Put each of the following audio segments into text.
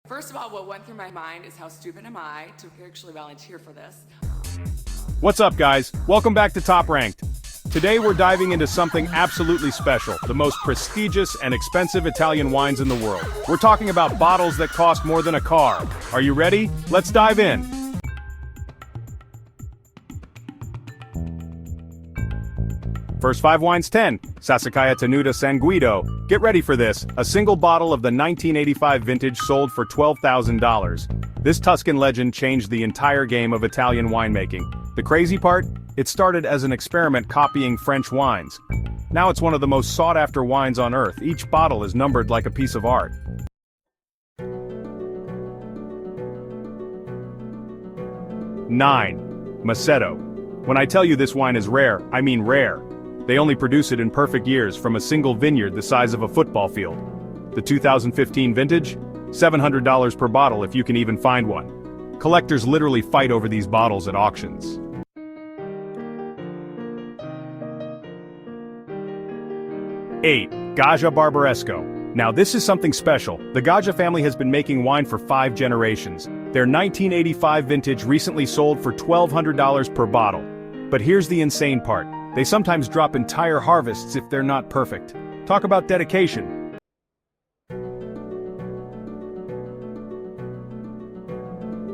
First of all, what went through my mind is how stupid am I to actually volunteer for this? What's up, guys? Welcome back to Top Ranked. Today we're diving into something absolutely special, the most prestigious and expensive Italian wines in the world. We're talking about bottles that cost more than a car. Are you ready? Let's dive in. First 5 wines 10. Sassicaia Tenuta San Guido. Get ready for this. A single bottle of the 1985 vintage sold for $12,000. This Tuscan legend changed the entire game of Italian winemaking. The crazy part? It started as an experiment copying French wines. Now it's one of the most sought-after wines on earth. Each bottle is numbered like a piece of art. 9. Macedo. When I tell you this wine is rare, I mean rare. They only produce it in perfect years from a single vineyard the size of a football field. The 2015 vintage? $700 per bottle if you can even find one. Collectors literally fight over these bottles at auctions. 8. Gaggia Barbaresco. Now this is something special. The Gaggia family has been making wine for 5 generations. Their 1985 vintage recently sold for $1,200 per bottle. But here's the insane part. They sometimes drop entire harvests if they're not perfect. Talk about dedication.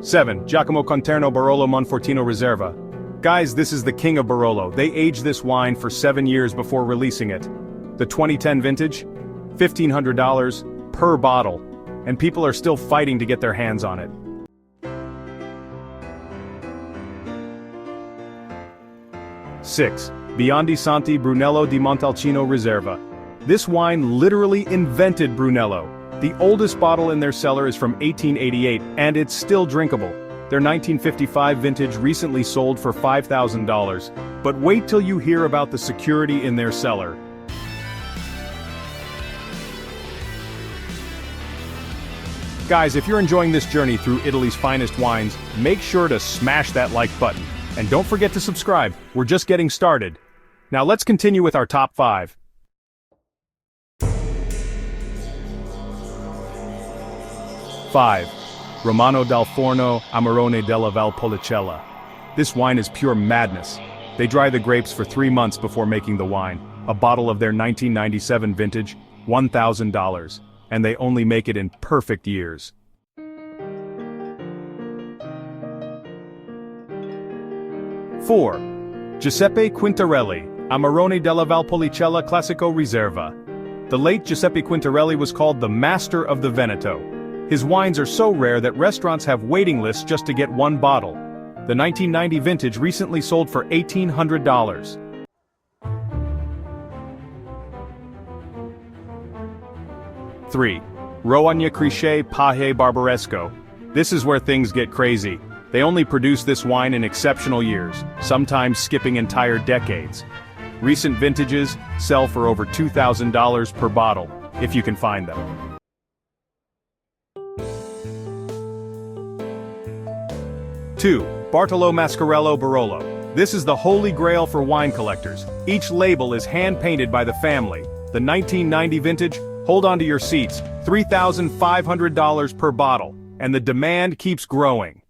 7. Giacomo Conterno Barolo Monfortino Riserva. Guys, this is the king of Barolo. They aged this wine for 7 years before releasing it. The 2010 vintage? $1,500 per bottle. And people are still fighting to get their hands on it. 6. Biondi Santi Brunello di Montalcino Riserva. This wine literally invented Brunello. The oldest bottle in their cellar is from 1888, and it's still drinkable. Their 1955 vintage recently sold for $5,000. But wait till you hear about the security in their cellar. Guys, if you're enjoying this journey through Italy's finest wines, make sure to smash that like button. And don't forget to subscribe, we're just getting started. Now let's continue with our top 5. 5. Romano dal Forno Amarone della Valpolicella. This wine is pure madness. They dry the grapes for 3 months before making the wine. A bottle of their 1997 vintage, $1,000. And they only make it in perfect years. 4. Giuseppe Quintarelli, Amarone della Valpolicella Classico Riserva. The late Giuseppe Quintarelli was called the master of the Veneto. His wines are so rare that restaurants have waiting lists just to get one bottle. The 1990 vintage recently sold for $1,800. 3. Roagna Criche Paje Barbaresco. This is where things get crazy. They only produce this wine in exceptional years, sometimes skipping entire decades. Recent vintages sell for over $2,000 per bottle, if you can find them. 2. Bartolo Mascarello Barolo. This is the holy grail for wine collectors. Each label is hand-painted by the family. The 1990 vintage? Hold on to your seats, $3,500 per bottle, and the demand keeps growing.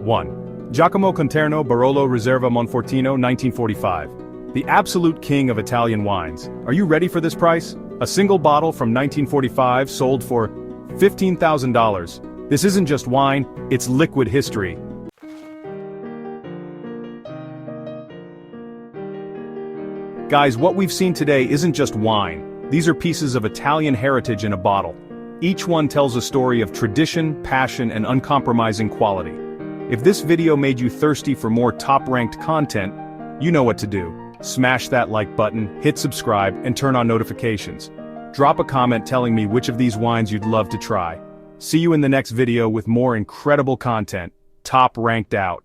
1. Giacomo Conterno Barolo Riserva Monfortino 1945. The absolute king of Italian wines. Are you ready for this price? A single bottle from 1945 sold for $15,000. This isn't just wine, it's liquid history. Guys, what we've seen today isn't just wine. These are pieces of Italian heritage in a bottle. Each one tells a story of tradition, passion, and uncompromising quality. If this video made you thirsty for more top-ranked content, you know what to do. Smash that like button, hit subscribe, and turn on notifications. Drop a comment telling me which of these wines you'd love to try. See you in the next video with more incredible content. Top Ranked out.